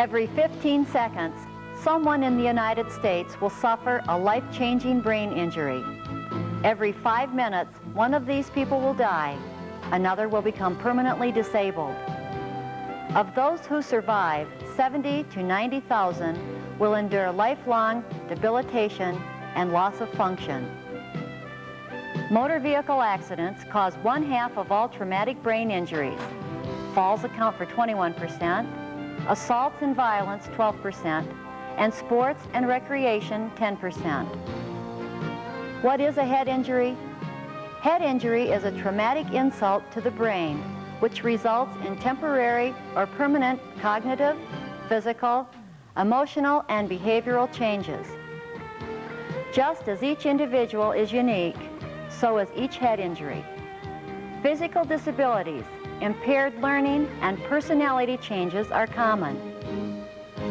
Every 15 seconds, someone in the United States will suffer a life-changing brain injury. Every 5 minutes, one of these people will die. Another will become permanently disabled. Of those who survive, 70 to 90,000 will endure lifelong debilitation and loss of function. Motor vehicle accidents cause 1/2 of all traumatic brain injuries. Falls account for 21%, assaults and violence 12%, and sports and recreation 10%. What is a head injury? Head injury is a traumatic insult to the brain, which results in temporary or permanent cognitive, physical, emotional, and behavioral changes. Just as each individual is unique, so is each head injury. Physical disabilities, impaired learning, and personality changes are common.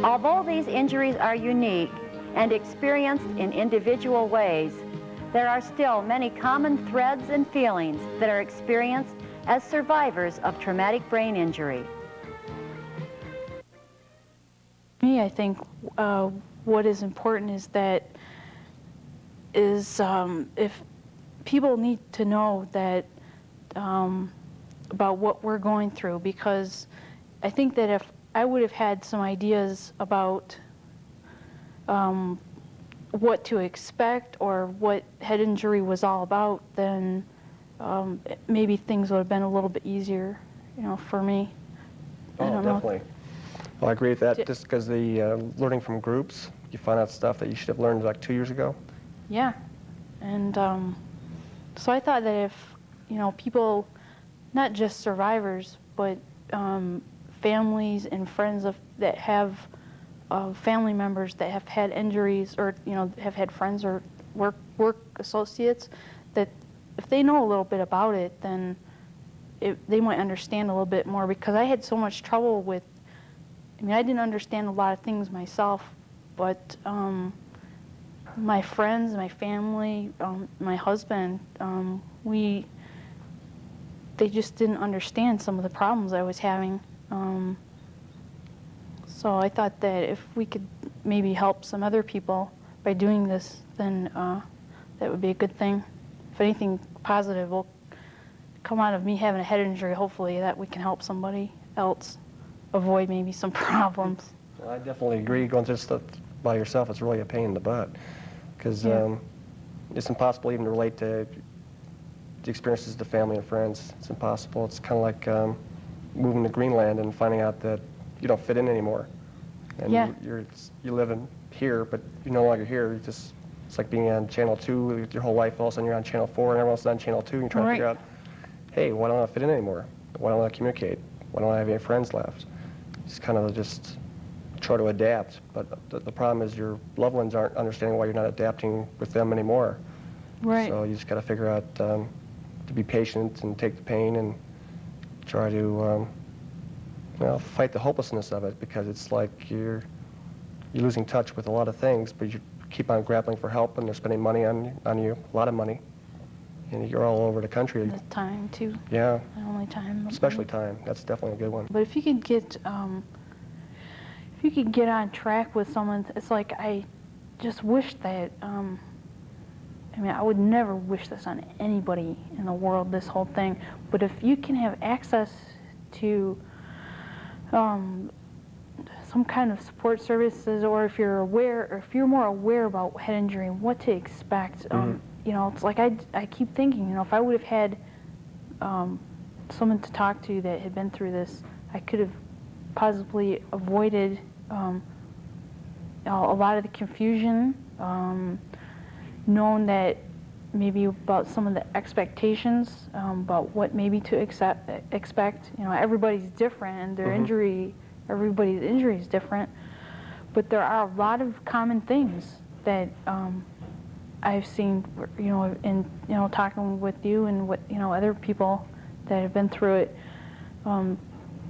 Although these injuries are unique and experienced in individual ways, there are still many common threads and feelings that are experienced as survivors of traumatic brain injury. Me, I think what is important is that if people need to know that about what we're going through, because I think that if I would have had some ideas about what to expect or what head injury was all about, then maybe things would have been a little bit easier, for me. Oh, I don't definitely. know. Well, I agree with that, just because the learning from groups, you find out stuff that you should have learned like 2 years ago. Yeah, and so I thought that if, people, not just survivors, but families and friends that have family members that have had injuries, or have had friends or work associates, that if they know a little bit about it, then they might understand a little bit more, because I had so much trouble with, I didn't understand a lot of things myself, but my friends, my family, my husband, they just didn't understand some of the problems I was having. So I thought that if we could maybe help some other people by doing this, then that would be a good thing. If anything positive will come out of me having a head injury, hopefully that we can help somebody else avoid maybe some problems. Well, I definitely agree. Going through stuff by yourself is really a pain in the butt, because it's impossible even to relate to the experiences of the family and friends. It's impossible. It's kind of like moving to Greenland and finding out that you don't fit in anymore. And you live in here, but you're no longer here. It's like being on Channel 2 your whole life. All of a sudden you're on Channel 4 and everyone else is on Channel 2, and you're trying to figure out, hey, why don't I fit in anymore? Why don't I communicate? Why don't I have any friends left? Just kind of just try to adapt. But the problem is your loved ones aren't understanding why you're not adapting with them anymore. Right. So you just got to figure out to be patient and take the pain and try to fight the hopelessness of it, because it's like you're losing touch with a lot of things, but you keep on grappling for help, and they're spending money on you, a lot of money, and you're all over the country. The time too. Yeah. The only time. Especially time. That's definitely a good one. But if you could get on track with someone, it's like I just wish that. I would never wish this on anybody in the world, this whole thing. But if you can have access to some kind of support services, or if you're aware, or if you're more aware about head injury and what to expect, it's like I keep thinking, if I would have had someone to talk to that had been through this, I could have possibly avoided a lot of the confusion, known that maybe about some of the expectations, about what maybe to expect. Everybody's different, and their everybody's injury is different, but there are a lot of common things that I've seen, in talking with you and with other people that have been through it.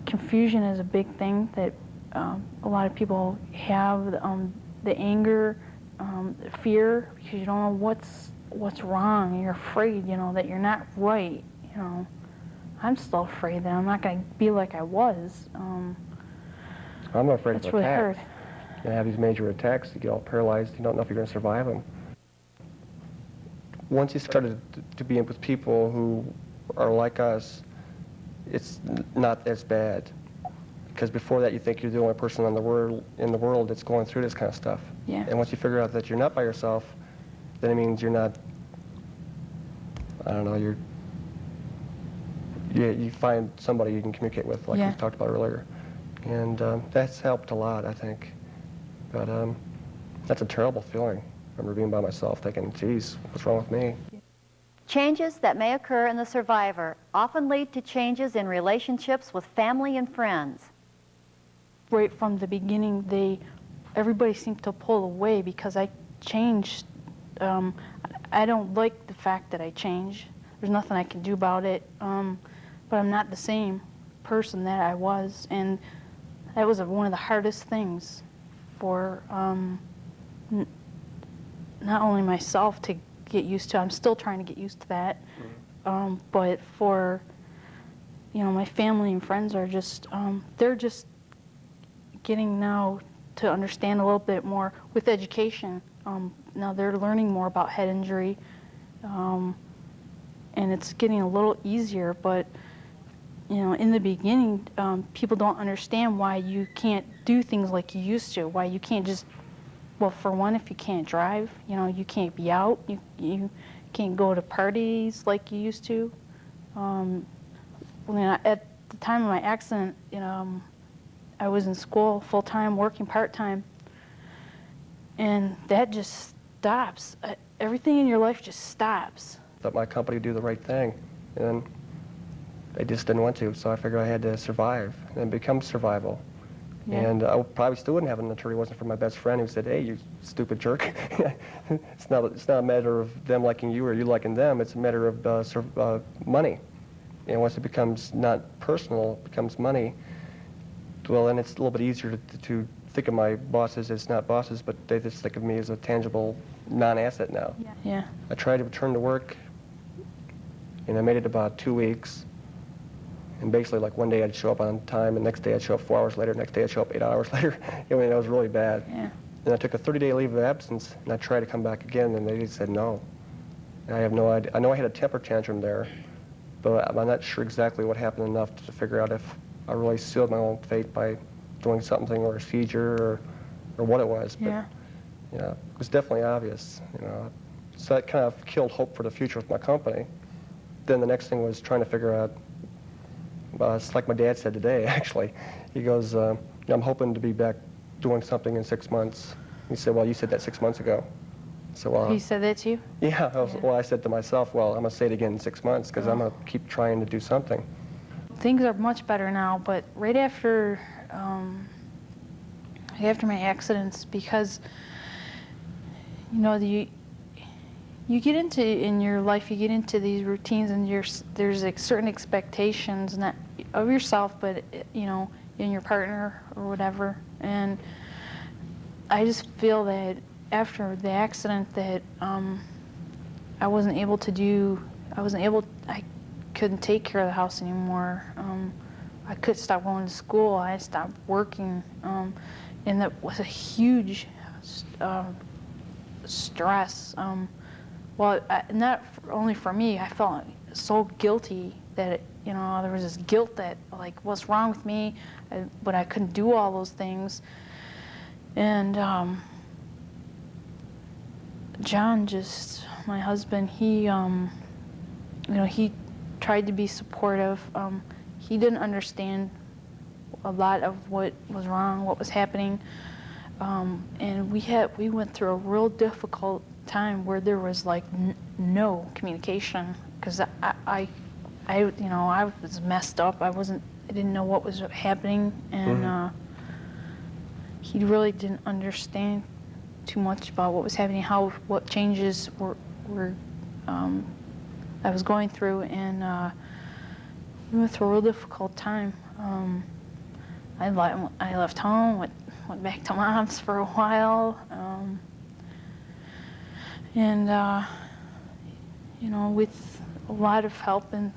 Confusion is a big thing that a lot of people have. The anger, fear, because you don't know what's wrong. You're afraid, that you're not right. I'm still afraid that I'm not going to be like I was. I'm afraid That's of really attacks. hard. You have these major attacks, you get all paralyzed, you don't know if you're going to survive them. Once you started to be in with people who are like us, it's not as bad. Because before that, you think you're the only person in the world that's going through this kind of stuff. Yeah. And once you figure out that you're not by yourself, then it means you're not, I don't know, you find somebody you can communicate with, like Yeah. we talked about earlier. And that's helped a lot, I think. But that's a terrible feeling. I remember being by myself thinking, geez, what's wrong with me? Changes that may occur in the survivor often lead to changes in relationships with family and friends. Right from the beginning, everybody seemed to pull away because I changed. I don't like the fact that I changed. There's nothing I can do about it. But I'm not the same person that I was, and that was one of the hardest things for not only myself to get used to. I'm still trying to get used to that, but for my family and friends are just they're just getting now to understand a little bit more with education. Now they're learning more about head injury, and it's getting a little easier. But in the beginning, people don't understand why you can't do things like you used to. Why you can't just, well, for one, if you can't drive, you can't be out. You can't go to parties like you used to. At the time of my accident, I was in school full-time, working part-time, and that just stops. Everything in your life just stops. Thought my company would do the right thing, and they just didn't want to, so I figured I had to survive and become survival. Yeah. And I probably still wouldn't have an attorney if it wasn't for my best friend who said, hey, you stupid jerk. It's not a matter of them liking you or you liking them, it's a matter of money. And once it becomes not personal, it becomes money, well, then it's a little bit easier to think of my bosses as not bosses, but they just think of me as a tangible non-asset now. Yeah. I tried to return to work, and I made it about 2 weeks. And basically, like, one day I'd show up on time, and the next day I'd show up 4 hours later, next day I'd show up 8 hours later. I mean, it was really bad. Yeah. And I took a 30-day leave of absence, and I tried to come back again, and they just said no. And I have no idea. I know I had a temper tantrum there, but I'm not sure exactly what happened enough to figure out if I really sealed my own fate by doing something or a seizure or what it was. Yeah. But, it was definitely obvious, So that kind of killed hope for the future with my company. Then the next thing was trying to figure out, it's like my dad said today, actually. He goes, I'm hoping to be back doing something in 6 months. He said, well, you said that 6 months ago. So, well, He said that to you? yeah, I said to myself, well, I'm going to say it again in 6 months because I'm going to keep trying to do something. Things are much better now, but right after my accidents, because you get into, in your life, you get into these routines, and there's like certain expectations, not of yourself, but in your partner or whatever. And I just feel that after the accident that I couldn't take care of the house anymore. I couldn't stop going to school. I stopped working, and that was a huge stress. Not only for me, I felt so guilty that there was this guilt that, like, what's wrong with me? But I couldn't do all those things. And John, my husband, he tried to be supportive. He didn't understand a lot of what was wrong, what was happening, and we went through a real difficult time where there was like no communication, because I was messed up. I didn't know what was happening, and he really didn't understand too much about what was happening, what changes were I was going through, and we went through a real difficult time. I left home, went back to Mom's for a while, and with a lot of help and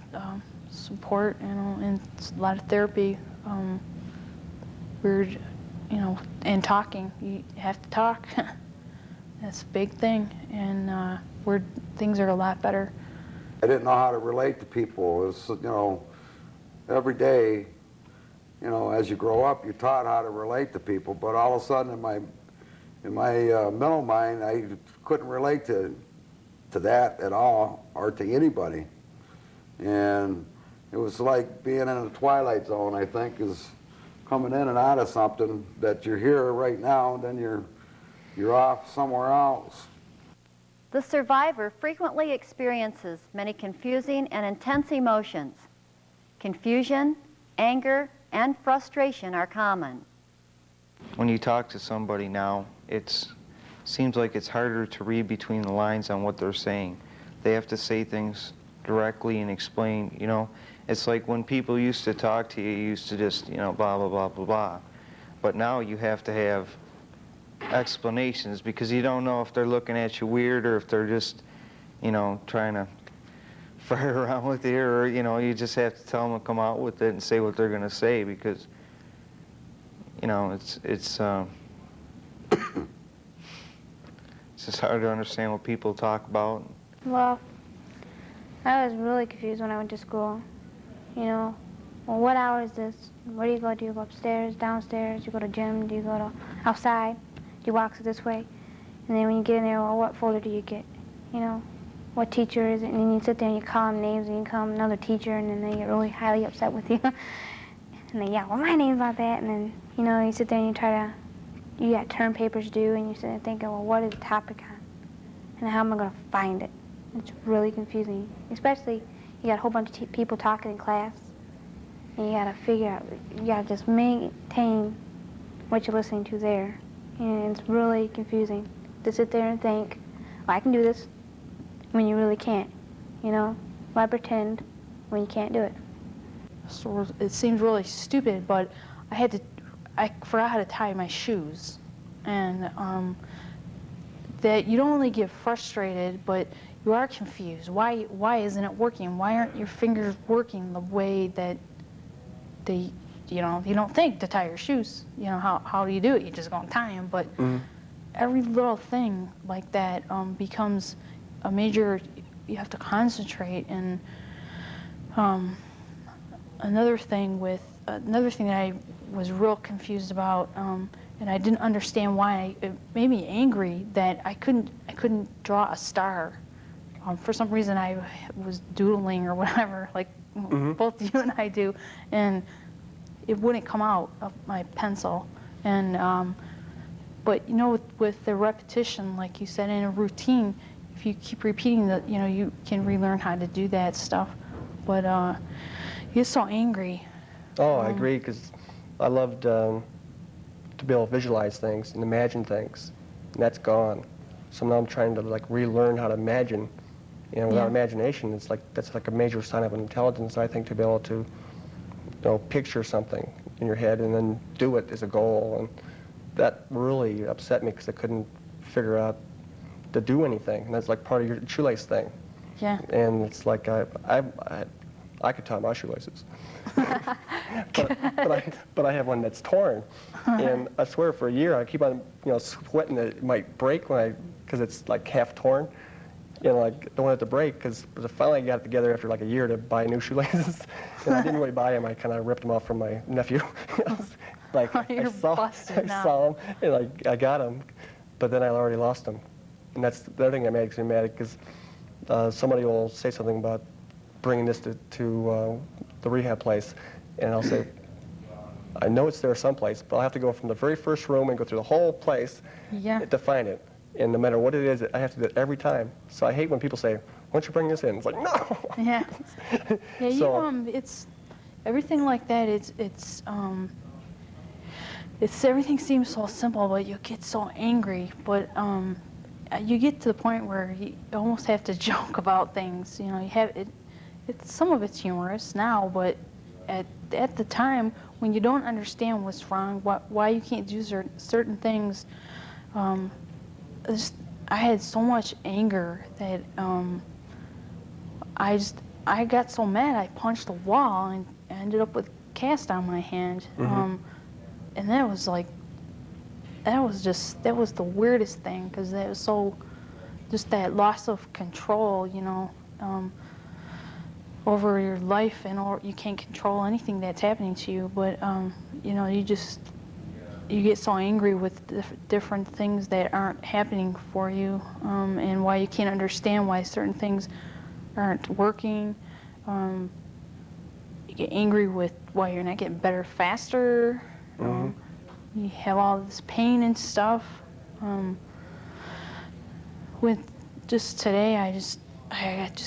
support, and a lot of therapy, you know, and talking. You have to talk. That's a big thing, and where things are a lot better. I didn't know how to relate to people. It was, you know, every day, you know, as you grow up, you're taught how to relate to people. But all of a sudden, in my mental mind, I couldn't relate to that at all, or to anybody. And it was like being in a twilight zone, I think, is coming in and out of something that you're here right now, and then you're off somewhere else. The survivor frequently experiences many confusing and intense emotions. Confusion, anger, and frustration are common. When you talk to somebody now, it seems like it's harder to read between the lines on what they're saying. They have to say things directly and explain, you know. It's like when people used to talk to you, you used to just, you know, blah, blah, blah, blah, blah. But now you have to have explanations because you don't know if they're looking at you weird or if they're just, you know, trying to fire around with you, or, you know, you just have to tell them to come out with it and say what they're going to say because, you know, it's just hard to understand what people talk about. Well, I was really confused when I went to school. You know, well, what hour is this? Where do you go? Do you go upstairs, downstairs? Do you go to gym? Do you go to outside? Do you walk this way? And then when you get in there, well, what folder do you get? You know, what teacher is it? And then you sit there and you call them names and you call them another teacher, and then they get really highly upset with you. And they, yeah, well, my name's not that. And then, you know, you sit there and you try to, you got term papers due, and you sit there thinking, well, what is the topic on? And how am I going to find it? It's really confusing, especially you got a whole bunch of people talking in class, and you got to figure out, you got to just maintain what you're listening to there. And it's really confusing to sit there and think, well, I can do this, when you really can't, you know? Why pretend when you can't do it? So it seems really stupid, but I forgot how to tie my shoes. And that you don't only get frustrated, but you are confused. Why isn't it working? Why aren't your fingers working the way that they, you know, you don't think to tie your shoes. You know, how do you do it? You just go and tie them. But every little thing like that becomes a major, you have to concentrate. And another thing that I was real confused about, and I didn't understand why, it made me angry that I couldn't draw a star. For some reason I was doodling or whatever, like both you and I do, and it wouldn't come out of my pencil. And but you know, with the repetition, like you said, in a routine, if you keep repeating that, you know, you can relearn how to do that stuff. But you get so angry. Oh, I agree, because I loved to be able to visualize things and imagine things, and that's gone. So now I'm trying to like relearn how to imagine. You know, without imagination, it's like that's like a major sign of intelligence, I think, to be able to, you know, picture something in your head and then do it as a goal. And that really upset me because I couldn't figure out to do anything. And that's like part of your shoelace thing. Yeah. And it's like I could tie my shoelaces, but I have one that's torn, and I swear for a year I keep on, you know, sweating that it might break because it's like half torn. You know, like don't want it to break, because I finally got it together after like a year to buy new shoelaces, and I didn't really buy them. I kind of ripped them off from my nephew. Like I saw them, and like I got them, but then I already lost them, and that's the other thing that makes me mad, because somebody will say something about bringing this to the rehab place, and I'll say, I know it's there someplace, but I'll have to go from the very first room and go through the whole place to find it. And no matter what it is, I have to do it every time. So I hate when people say, why don't you bring this in? It's like, no! Yeah. Yeah, So, it's, everything like that, everything seems so simple, but you get so angry. But you get to the point where you almost have to joke about things. You know, you have it. Some of it's humorous now, but at the time when you don't understand what's wrong, why you can't do certain things, I had so much anger that I got so mad I punched the wall and ended up with cast on my hand. And that was like that was the weirdest thing, because it was so, just that loss of control, you know, over your life, and or you can't control anything that's happening to you, but you know, you get so angry with different things that aren't happening for you, and why you can't understand why certain things aren't working. You get angry with why you're not getting better faster. You have all this pain and stuff. With just today, I just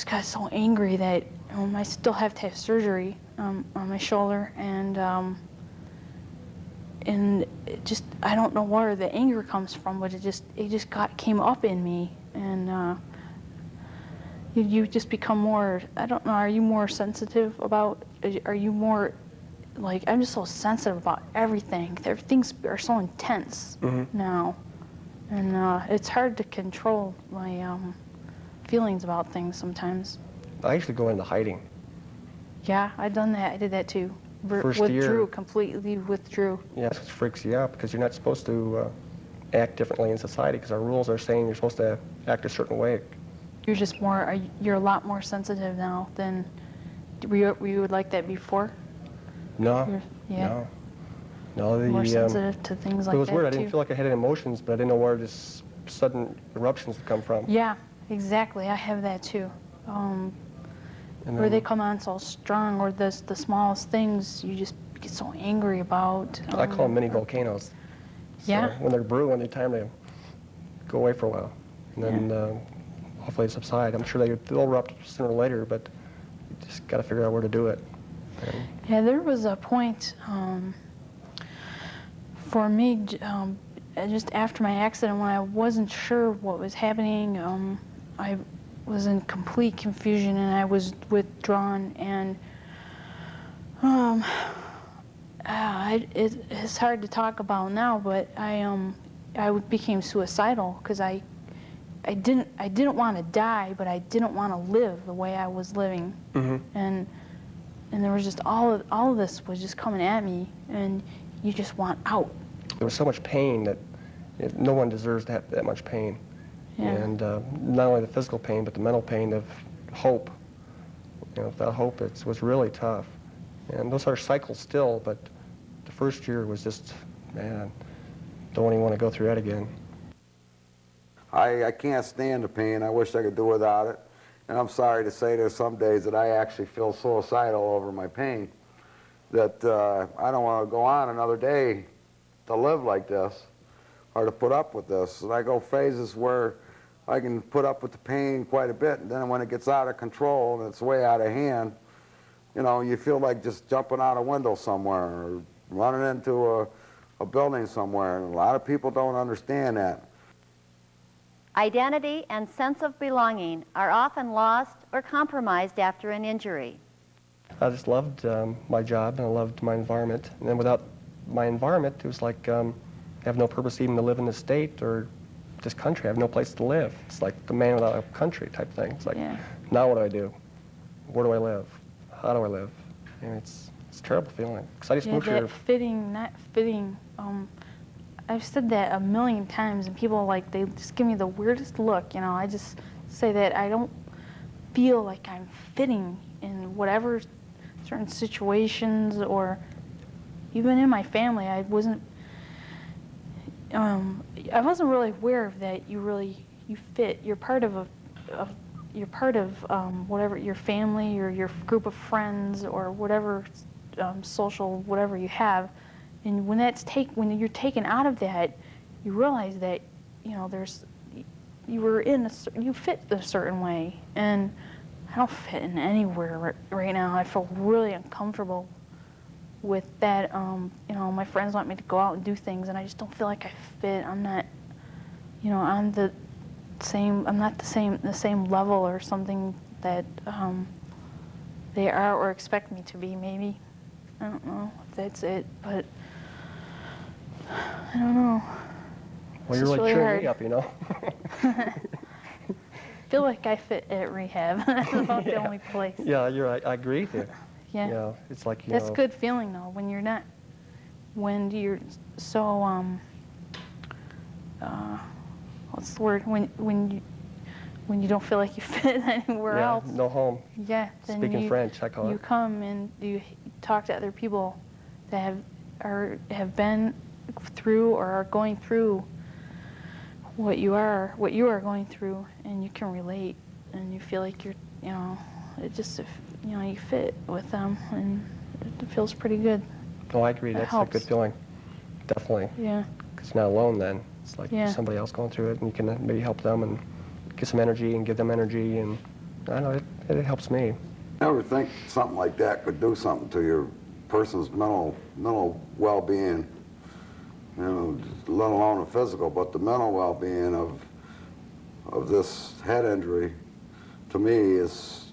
got so angry that I still have to have surgery on my shoulder, and it just, I don't know where the anger comes from, but it just came up in me, and you just become more, I don't know, are you more sensitive about, are you more, like, I'm just so sensitive about everything. Things are so intense now, and it's hard to control my feelings about things sometimes. I usually go into hiding. Yeah, I've done that. I did that too. First Withdrew, year. completely withdrew. Yeah, it freaks you out because you're not supposed to act differently in society because our rules are saying you're supposed to act a certain way. You're just more, you're a lot more sensitive now than, were you like that before? No, Yeah. no. More sensitive to things like that. It was weird. I too. didn't feel like I had any emotions, but I didn't know where this sudden eruptions would come from. Yeah, exactly. I have that too. And Where they then come on so strong, or the smallest things you just get so angry about. I call them mini volcanoes. So Yeah. when they're brewing, it's time to go away for a while, and then hopefully they subside. I'm sure they'll erupt sooner or later, but you just got to figure out where to do it. And Yeah, there was a point for me, just after my accident, when I wasn't sure what was happening. I was in complete confusion, and I was withdrawn, and it's hard to talk about now, but I became suicidal because I didn't want to die, but I didn't want to live the way I was living, and there was just all of this was just coming at me, and you just want out. there was so much pain that no one deserves to have that much pain. Yeah. And not only the physical pain, but the mental pain of hope. You know, without hope, it was really tough. And those are cycles still, but the first year was just, man, don't even want to go through that again. I can't stand the pain. I wish I could do without it. And I'm sorry to say there's some days that I actually feel suicidal over my pain, that I don't want to go on another day to live like this or to put up with this. And I go phases where I can put up with the pain quite a bit, and then when it gets out of control and it's way out of hand, you know, you feel like just jumping out a window somewhere or running into a building somewhere. And a lot of people don't understand that. Identity and sense of belonging are often lost or compromised after an injury. I just loved my job, and I loved my environment. And then without my environment, it was like I have no purpose even to live in this state or this country. I have no place to live. It's like the man without a country type thing. It's like, now what do I do? Where do I live? How do I live? And it's a terrible feeling. Because I just moved here. That fitting, not fitting. I've said that a million times, and people, like, they just give me the weirdest look, you know. I just say that I don't feel like I'm fitting in whatever certain situations, or even in my family. I wasn't really aware of that. You fit. You're part of whatever, your family or your group of friends or whatever social whatever you have. And when when you're taken out of that, you realize that, you know, you fit a certain way, and I don't fit in anywhere right now. I feel really uncomfortable with that. You know, my friends want me to go out and do things, and I just don't feel like I fit. I'm not, you know, I'm the same level or something that they are or expect me to be. Maybe, I don't know if that's it, but I don't know. Well, you're really cheering me up, you know. I feel like I fit at rehab. That's about the only place. Yeah, you're right. I agree with you. Yeah. You know, it's like, you That's know. a good feeling, though, when you're so what's the word, when you don't feel like you fit anywhere Yeah, else. no home. Yeah, then Speaking you, French, I call you it. come and you talk to other people that have been through or are going through what you are going through, and you can relate, and you feel like you're, you know, it just, you know, you fit with them, and it feels pretty good. Oh, I agree. That That's a helps. good feeling. Definitely. Yeah. Because you're not alone then. It's like Yeah. there's somebody else going through it, and you can maybe help them and get some energy and give them energy. And I don't know, it helps me. Never think something like that could do something to your person's mental well-being, you know, let alone the physical, but the mental well-being of this head injury, to me, it's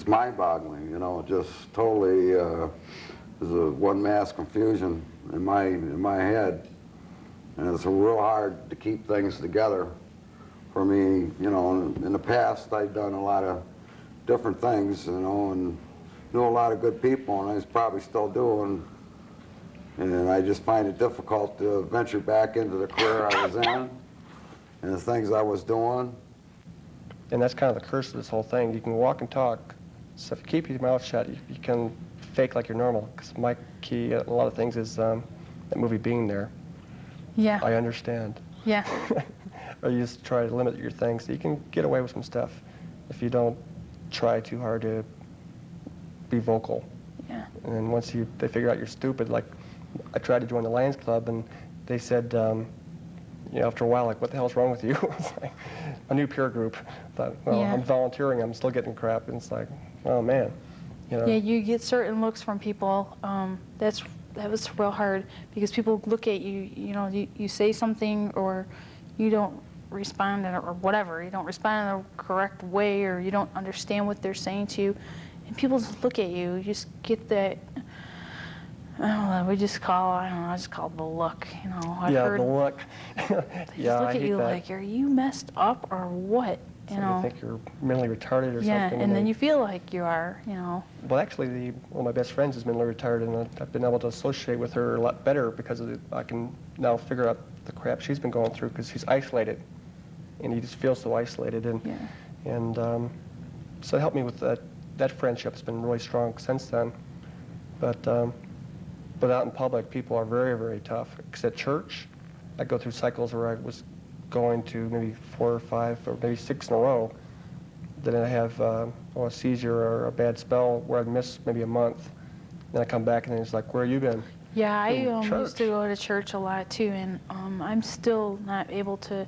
mind-boggling. You know, just totally is a one mass confusion in my head, and it's real hard to keep things together for me. You know, in the past, I've done a lot of different things, you know, and knew a lot of good people, and I was probably still doing. And I just find it difficult to venture back into the career I was in and the things I was doing. And that's kind of the curse of this whole thing. You can walk and talk, so if you keep your mouth shut, you can fake like you're normal. Because my key, a lot of things is that movie Being There. Yeah. I understand. Yeah. Or you just try to limit your things so you can get away with some stuff if you don't try too hard to be vocal. Yeah. And then once they figure out you're stupid, like I tried to join the Lions Club and they said, you know, after a while, like, what the hell's wrong with you? It's like a new peer group. Thought, well, Yeah. I'm volunteering, I'm still getting crap. And it's like, oh man, you know. Yeah, you get certain looks from people. That was real hard because people look at you. You know, you say something or you don't respond or whatever. You don't respond in the correct way, or you don't understand what they're saying to you, and people just look at you. You just get that. I don't know. I just call it the look. You know, I've yeah, heard the look. they Yeah, just look I at hate you that. like, are you messed up or what? So You know. they think you're mentally retarded or Yeah, something. and then they- you feel like you are. You know. Well, actually, one of my best friends is mentally retarded, and I've been able to associate with her a lot better because I can now figure out the crap she's been going through because she's isolated, and you just feel so isolated. And Yeah. and so it helped me with that. That friendship's been really strong since then. But out in public, people are very, very tough. Because at church, I go through cycles where I was going to maybe 4 or 5 or maybe 6 in a row. Then I have a seizure or a bad spell where I'd miss maybe a month. Then I come back and it's like, where have you been? Yeah, I In used to church. go to church a lot too, and I'm still not able to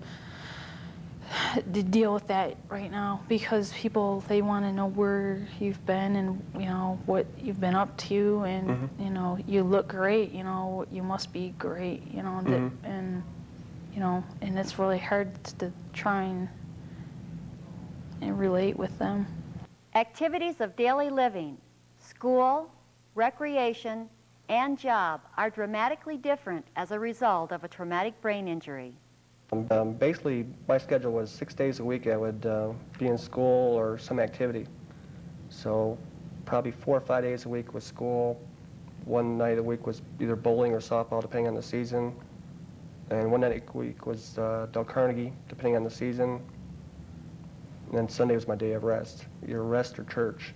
deal with that right now because people, they want to know where you've been and, you know, what you've been up to, and you know, you look great, you know, you must be great, you know, and you know, and it's really hard to try and relate with them. Activities of daily living, school, recreation, and job are dramatically different as a result of a traumatic brain injury. Basically, my schedule was 6 days a week I would be in school or some activity. So probably 4 or 5 days a week was school. One night a week was either bowling or softball, depending on the season. And one night a week was Del Carnegie, depending on the season. And then Sunday was my day of rest, either rest or church.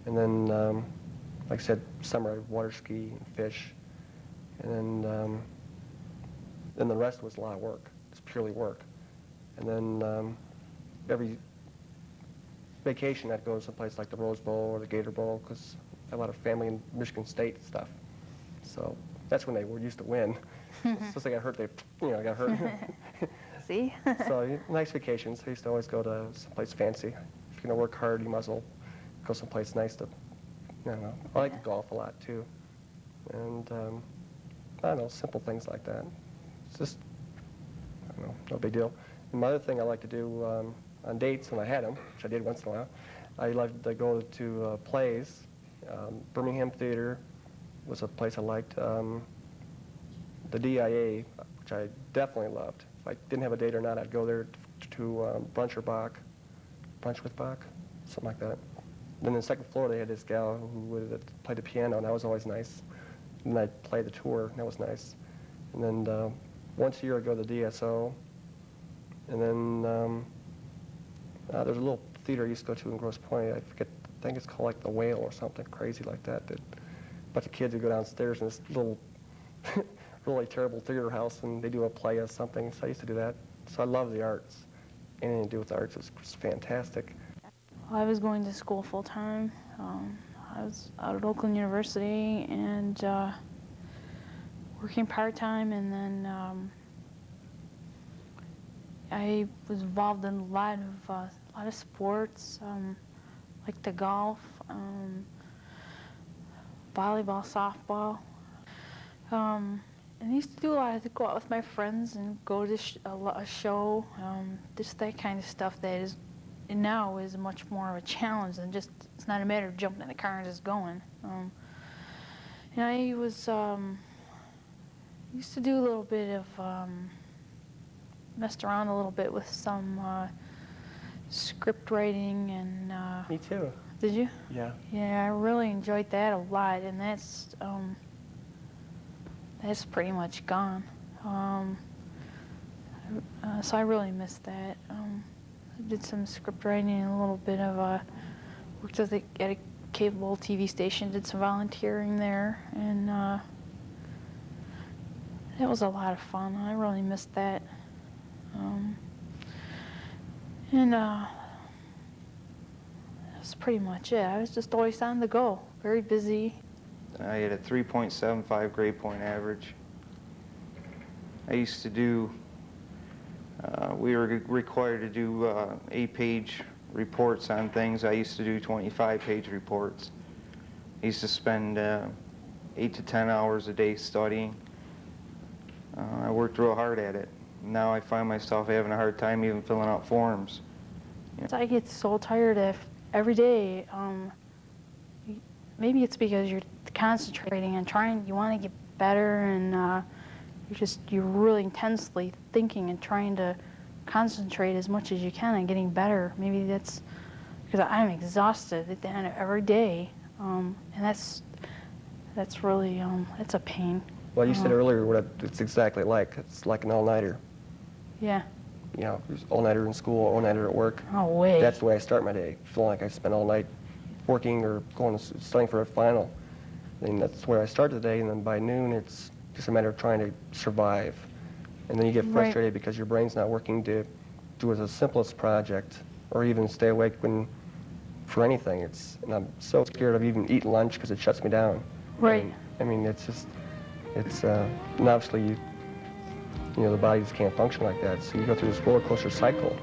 And then, like I said, summer I'd water ski and fish. And then the rest was a lot of work. It's purely work. And then every vacation I'd go to someplace like the Rose Bowl or the Gator Bowl because I have a lot of family in Michigan State and stuff. So that's when they were used to win. Since they got hurt, I got hurt. See? So nice vacations. I used to always go to someplace fancy. If you're going to work hard, you might as well go someplace nice to, I don't know. I like to golf a lot too. And I don't know, simple things like that. It's just, I don't know, no big deal. And my other thing I like to do on dates when I had them, which I did once in a while, I liked to go to plays. Birmingham Theater was a place I liked. The DIA, which I definitely loved. If I didn't have a date or not, I'd go there to Brunch or Bach, Brunch with Bach, something like that. Then on the second floor, they had this gal who would play the piano, and that was always nice. And I'd play the tour, and that was nice. And then once a year I go to the DSO, and then there's a little theater I used to go to in Grosse Pointe. I forget, I think it's called like The Whale or something crazy like that. That a bunch of kids would go downstairs in this little, really terrible theater house, and they do a play or something. So I used to do that. So I love the arts. Anything to do with arts is fantastic. I was going to school full time. I was out at Oakland University and working part time, and then I was involved in a lot of sports, like the golf, volleyball, softball. And I used to do a lot of go out with my friends and go to a show, just that kind of stuff that is now is much more of a challenge than just, it's not a matter of jumping in the car and just going. And I was, used to do a little bit of, messed around a little bit with some script writing and... Me too. Did you? Yeah. Yeah, I really enjoyed that a lot, and that's pretty much gone. So I really missed that. I did some script writing and a little bit of worked at a cable TV station, did some volunteering there, and that was a lot of fun. I really missed that. And that's pretty much it. I was just always on the go, very busy. I had a 3.75 grade point average. I used to do, we were required to do 8-page reports on things. I used to do 25-page reports. I used to spend 8 to 10 hours a day studying. I worked real hard at it. Now I find myself having a hard time even filling out forms. I get so tired every day. Maybe it's because you're concentrating and trying, you want to get better, and you're really intensely thinking and trying to concentrate as much as you can on getting better. Maybe that's because I'm exhausted at the end of every day, and that's really, it's a pain. Well, you said earlier what it's exactly like. It's like an all-nighter. Yeah. You know, all-nighter in school, all-nighter at work. Oh, wait. That's the way I start my day, feeling like I spent all night working or studying for a final. And that's where I start the day, and then by noon it's just a matter of trying to survive. And then you get Right. frustrated because your brain's not working to do the simplest project or even stay awake for anything. And I'm so scared of even eating lunch because it shuts me down. Right. And, I mean, and obviously, the body just can't function like that. So you go through this roller coaster cycle.